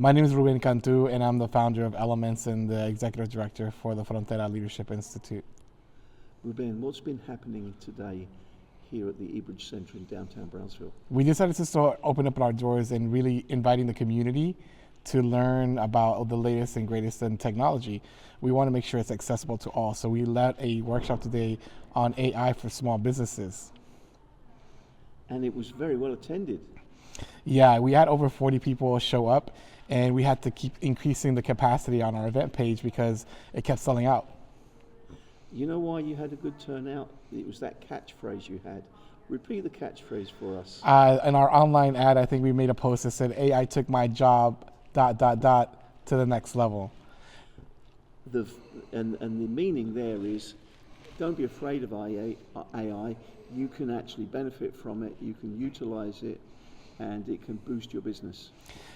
My name is Ruben Cantu, and I'm the founder of LMNTS and the executive director for the Frontera Leadership Institute. Ruben, what's been happening today here at the eBridge Center in downtown Brownsville? We decided to start opening up our doors and really inviting the community to learn about the latest and greatest in technology. We want to make sure it's accessible to all. So we led a workshop today on AI for small businesses. And it was very well attended. Yeah, we had over 40 people show up, and we had to keep increasing the capacity on our event page because it kept selling out. You know why you had a good turnout? It was that catchphrase you had. Repeat the catchphrase for us. In our online ad, I think we made a post that said, AI took my job, ... to the next level. And the meaning there is, don't be afraid of AI. You can actually benefit from it, you can utilize it, and it can boost your business.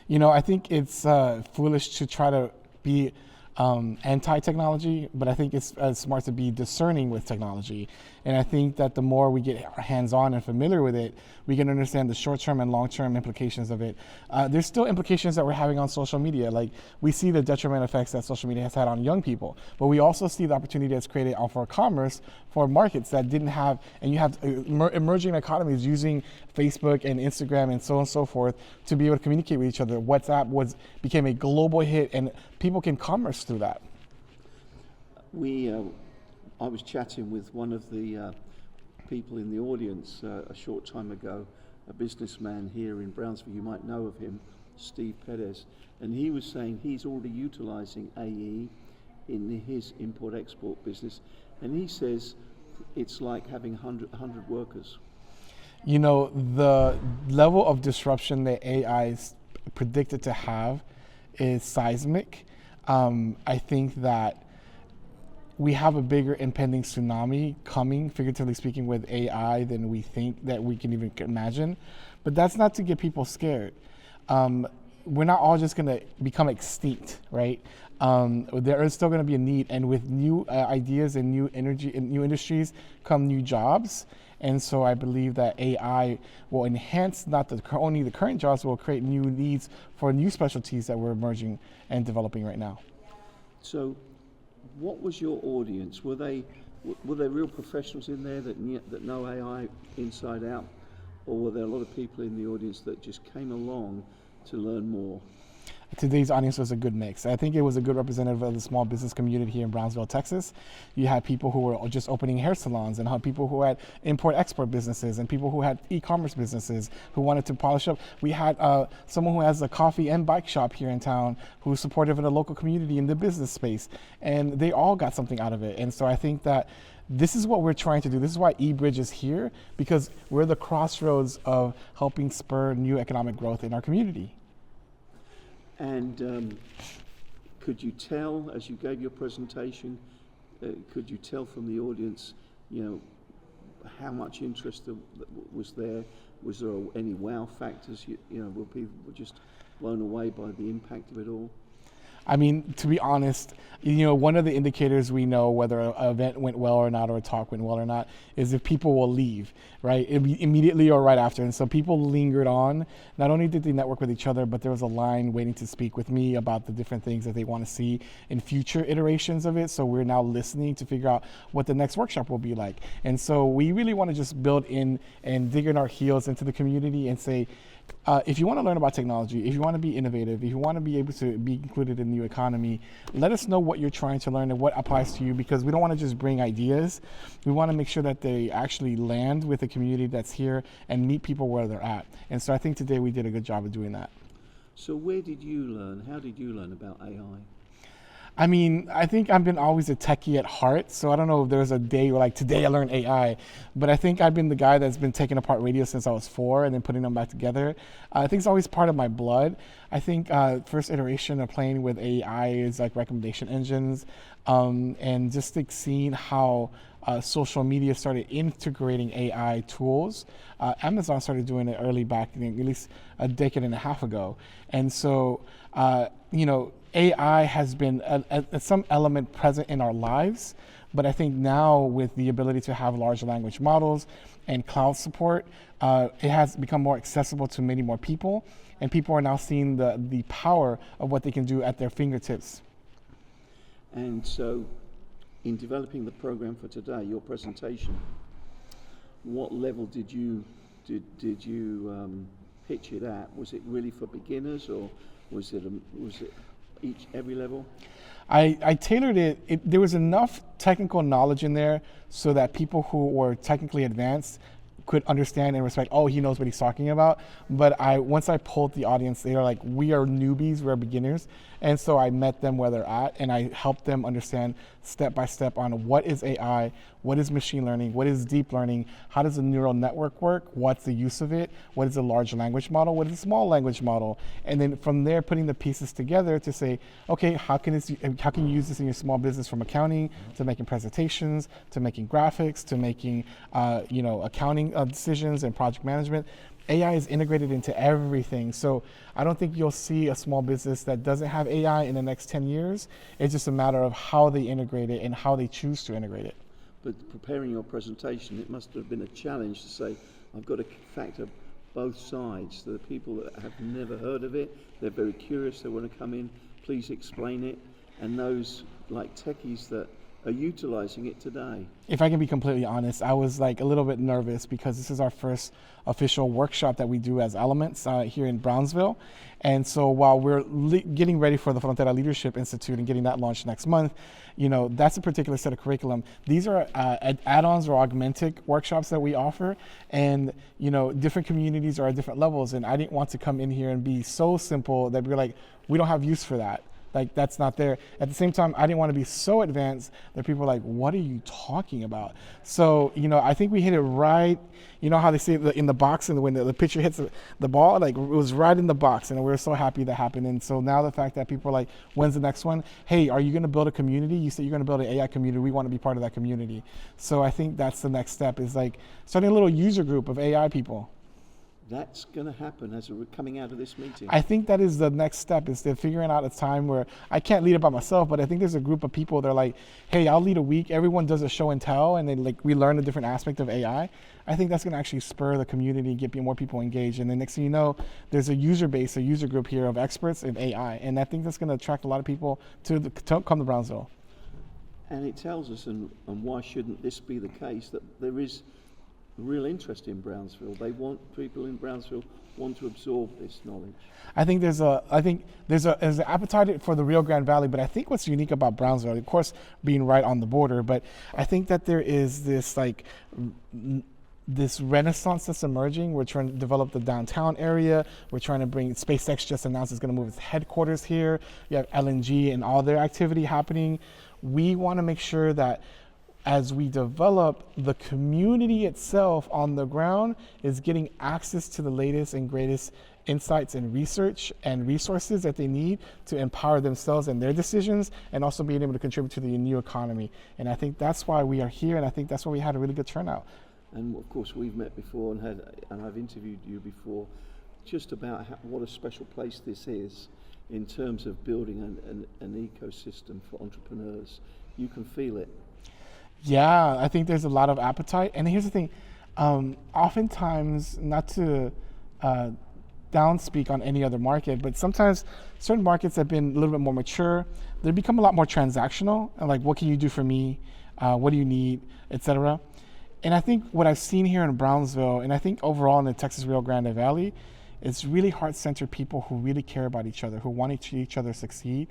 You know, I think it's foolish to try to be anti-technology, but I think it's smart to be discerning with technology. And I think that the more we get hands-on and familiar with it, we can understand the short-term and long-term implications of it. There's still implications that we're having on social media. Like, we see the detriment effects that social media has had on young people, but we also see the opportunity that's created for commerce for markets that didn't have, and you have emerging economies using Facebook and Instagram and so on and so forth to be able to communicate with each other. WhatsApp became a global hit, and people can commerce through that. I was chatting with one of the people in the audience a short time ago, a businessman here in Brownsville. You might know of him, Steve Perez, and he was saying he's already utilizing AE in his import-export business, and he says it's like having 100 workers. You know, the level of disruption that AI is predicted to have is seismic. I think that we have a bigger impending tsunami coming, figuratively speaking, with AI than we think that we can even imagine. But that's not to get people scared. We're not all just going to become extinct, right? There is still going to be a need, and with new ideas and new energy and new industries come new jobs. And so I believe that AI will enhance not only the current jobs, but will create new needs for new specialties that we're emerging and developing right now. So, what was your audience? Were there real professionals in there that know AI inside out, or were there a lot of people in the audience that just came along to learn more? Today's audience was a good mix. I think it was a good representative of the small business community here in Brownsville, Texas. You had people who were just opening hair salons, and people who had import-export businesses, and people who had e-commerce businesses who wanted to polish up. We had someone who has a coffee and bike shop here in town who's supportive of the local community in the business space, and they all got something out of it. And so I think that this is what we're trying to do. This is why eBridge is here, because we're the crossroads of helping spur new economic growth in our community. And could you tell, as you gave your presentation, could you tell from the audience, how much interest was there? Was there any wow factors? Were people just blown away by the impact of it all? I mean, to be honest, one of the indicators we know whether an event went well or not, or a talk went well or not, is if people will leave, right? Immediately or right after. And so people lingered on. Not only did they network with each other, but there was a line waiting to speak with me about the different things that they want to see in future iterations of it. So we're now listening to figure out what the next workshop will be like. And so we really want to just build in and dig in our heels into the community and say, if you want to learn about technology, if you want to be innovative, if you want to be able to be included in the new economy, let us know what you're trying to learn and what applies to you, because we don't want to just bring ideas. We want to make sure that they actually land with the community that's here and meet people where they're at. And so I think today we did a good job of doing that. So where did you learn? How did you learn about AI? I mean, I think I've been always a techie at heart, so I don't know if there's a day where today I learned AI, but I think I've been the guy that's been taking apart radio since I was 4 and then putting them back together. I think it's always part of my blood. I think first iteration of playing with AI is like recommendation engines, and just seeing how social media started integrating AI tools. Amazon started doing it early back, at least a decade and a half ago. And so, AI has been at some element present in our lives, But I think now with the ability to have large language models and cloud support, it has become more accessible to many more people, and people are now seeing the power of what they can do at their fingertips. And so, in developing the program for today, your presentation, what level did you pitch it at? Was it really for beginners, or was it every level? I tailored it. There was enough technical knowledge in there so that people who were technically advanced could understand and respect, oh, he knows what he's talking about. But once I polled the audience, they were like, we are newbies, we're beginners. And so I met them where they're at, and I helped them understand step by step on what is AI, what is machine learning, what is deep learning, how does a neural network work, what's the use of it, what is a large language model, what is a small language model, and then from there putting the pieces together to say, okay, how can you use this in your small business, from accounting to making presentations to making graphics to making accounting decisions and project management. AI is integrated into everything. So I don't think you'll see a small business that doesn't have AI in the next 10 years. It's just a matter of how they integrate it and how they choose to integrate it. But preparing your presentation, it must have been a challenge to say, I've got to factor both sides. There are people that have never heard of it, they're very curious, they want to come in, please explain it, and those like techies that are utilizing it today. If I can be completely honest, I was like a little bit nervous because this is our first official workshop that we do as Elements here in Brownsville. And so while we're getting ready for the Frontera Leadership Institute and getting that launched next month, that's a particular set of curriculum. These are add-ons or augmented workshops that we offer, and different communities are at different levels. And I didn't want to come in here and be so simple that we're like, we don't have use for that. Like, that's not there. At the same time, I didn't want to be so advanced that people are like, what are you talking about? So, I think we hit it right. You know how they say in the box, and when the pitcher hits the ball, like, it was right in the box, and we were so happy that happened. And so now the fact that people are like, when's the next one? Hey, are you going to build a community? You said you're going to build an AI community. We want to be part of that community. So I think that's the next step, is like starting a little user group of AI people. That's going to happen as we're coming out of this meeting. I think that is the next step, is they're figuring out a time where I can't lead it by myself, but I think there's a group of people that are like, hey, I'll lead a week. Everyone does a show and tell, and then we learn a different aspect of AI. I think that's going to actually spur the community and get more people engaged. And then next thing you know, there's a user base, a user group here of experts in AI. And I think that's going to attract a lot of people to come to Brownsville. And it tells us, and why shouldn't this be the case, that there is real interest in Brownsville. People in Brownsville want to absorb this knowledge. I think there's an appetite for the Rio Grande Valley, but I think what's unique about Brownsville, of course, being right on the border, but I think that there is this this renaissance that's emerging. We're trying to develop the downtown area. We're trying to bring, SpaceX just announced it's going to move its headquarters here. You have LNG and all their activity happening. We want to make sure that as we develop, the community itself on the ground is getting access to the latest and greatest insights and research and resources that they need to empower themselves and their decisions, and also being able to contribute to the new economy. And I think that's why we are here, and I think that's why we had a really good turnout. And of course, we've met before and I've interviewed you before, just about what a special place this is in terms of building an ecosystem for entrepreneurs. You can feel it. Yeah, I think there's a lot of appetite. And here's the thing, oftentimes, not to downspeak on any other market, but sometimes certain markets have been a little bit more mature. They become a lot more transactional, and like, what can you do for me? What do you need, etc. And I think what I've seen here in Brownsville, and I think overall in the Texas Rio Grande Valley, it's really heart-centered people who really care about each other, who want to see each other succeed.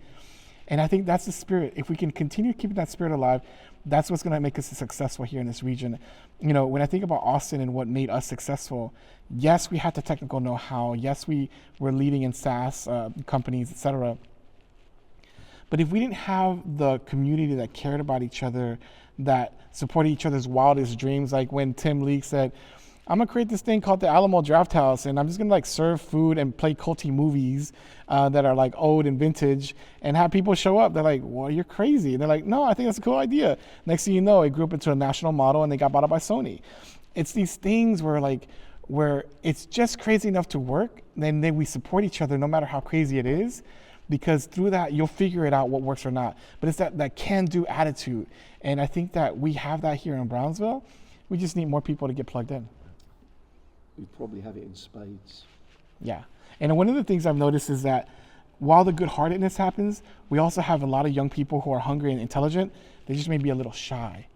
And I think that's the spirit. If we can continue keeping that spirit alive, that's what's going to make us successful here in this region. When I think about Austin and what made us successful, yes, we had the technical know-how. Yes, we were leading in SaaS companies, et cetera. But if we didn't have the community that cared about each other, that supported each other's wildest dreams, like when Tim Leake said, I'm gonna create this thing called the Alamo Draft House, and I'm just gonna serve food and play culty movies that are old and vintage, and have people show up. They're like, well, you're crazy. And they're like, no, I think that's a cool idea. Next thing you know, it grew up into a national model, and they got bought up by Sony. It's these things where it's just crazy enough to work, then we support each other no matter how crazy it is. because through that you'll figure it out what works or not. But it's that can-do attitude, and I think that we have that here in Brownsville. We just need more people to get plugged in. We probably have it in spades. Yeah, and one of the things I've noticed is that while the good-heartedness happens, we also have a lot of young people who are hungry and intelligent. They just may be a little shy.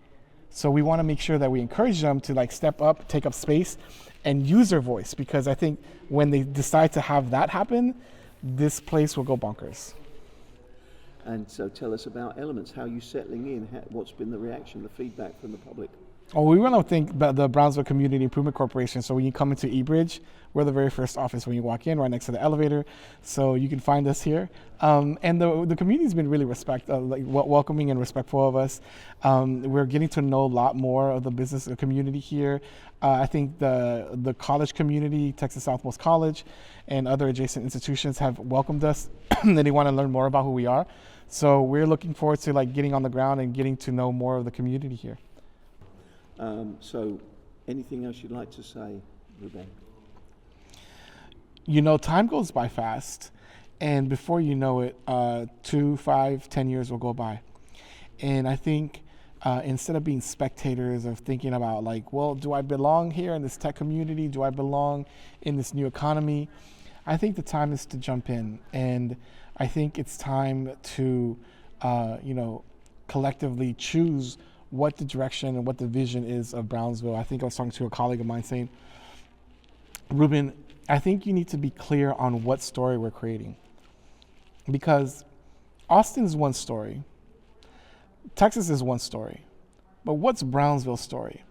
So we want to make sure that we encourage them to like step up, take up space, and use their voice, because I think when they decide to have that happen, this place will go bonkers. And so tell us about Elements. How are you settling in? What's been the reaction, the feedback from the public? Oh, we want to thank the Brownsville Community Improvement Corporation. So when you come into eBridge, we're the very first office when you walk in, right next to the elevator. So you can find us here. And the community's been really welcoming and respectful of us. We're getting to know a lot more of the business community here. I think the college community, Texas Southmost College, and other adjacent institutions have welcomed us, and they want to learn more about who we are. So we're looking forward to like getting on the ground and getting to know more of the community here. So anything else you'd like to say, Ruben? You know, time goes by fast, and before you know it, 2, 5, 10 years will go by. And I think instead of being spectators of thinking about like, well, do I belong here in this tech community? Do I belong in this new economy? I think the time is to jump in, and I think it's time to, collectively choose what the direction and what the vision is of Brownsville. I think I was talking to a colleague of mine saying, Ruben, I think you need to be clear on what story we're creating. Because Austin is one story, Texas is one story, but what's Brownsville's story?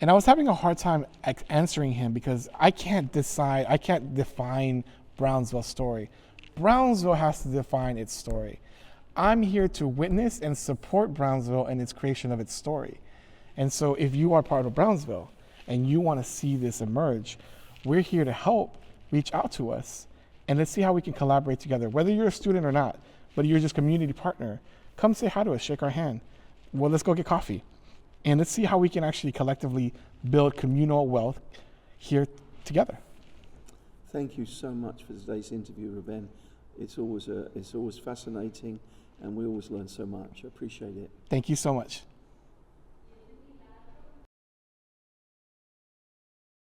And I was having a hard time answering him because I can't define Brownsville's story. Brownsville has to define its story. I'm here to witness and support Brownsville in its creation of its story. And so if you are part of Brownsville and you want to see this emerge, we're here to help. Reach out to us and let's see how we can collaborate together. Whether you're a student or not, whether you're just a community partner, come say hi to us, shake our hand. Well, let's go get coffee. And let's see how we can actually collectively build communal wealth here together. Thank you so much for today's interview, Ruben. It's always fascinating, and we always learn so much. I appreciate it. Thank you so much.